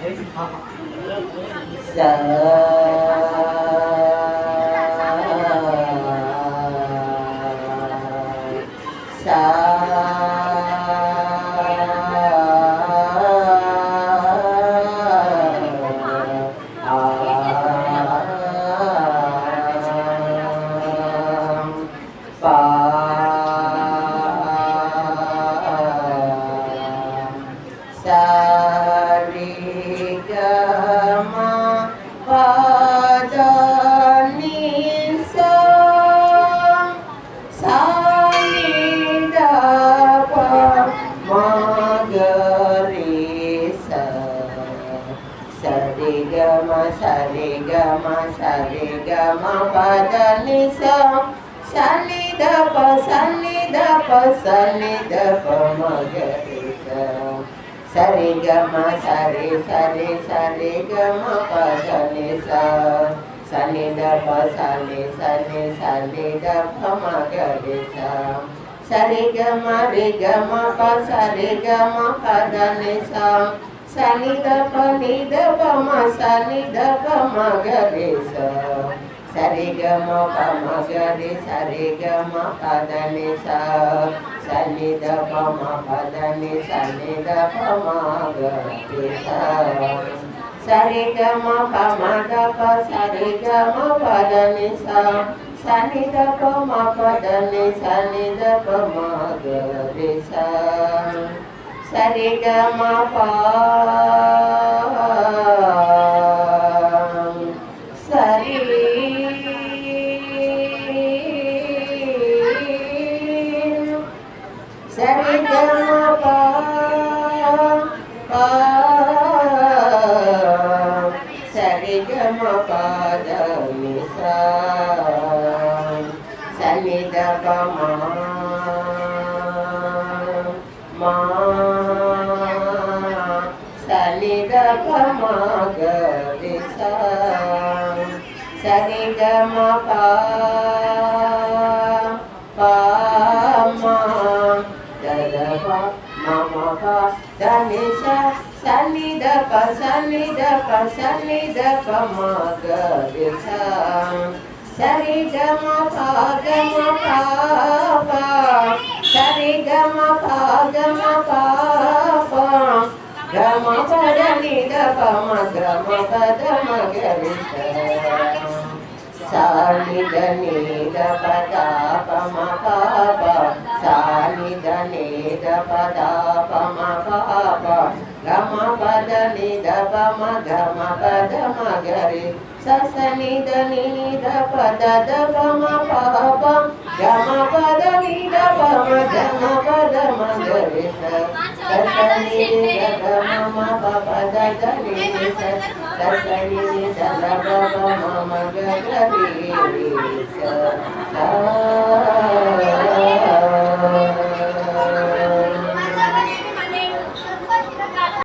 sa Sari gama sari sari sari gama pada nisa sani dapa sani sani sani dapa magarisa sari gama ri gama pa sari gama pada nisa sani dapa ni dapa ma sani dapa magarisa sari gama pa magari sari gama pada nisa sani dapa ma pada ni sani dapa magarisa sari gama pa ma dapa sari gama pada nisa sani dapa ma pada ni sani dapa magarisa sari gama pa sari sari gama pa pa sari gama pada nisa sani dapa ma sani dapa magarisa sari gama pa pa ma dadapa mama pa danisa sani dapa magarisa sari gama pa pa sari gama pa pa gama pada ni dapa ma gama pada magarisa sani dani dapa dapa ma pa sani dani dapa dapa ma pa gama pada ni dapa ma gama pada magari sasani dani dapa dapa ma pa gama pada ni dapa ma gama pada magari sasani dapa ma pa dani sasani dapa ma magari sa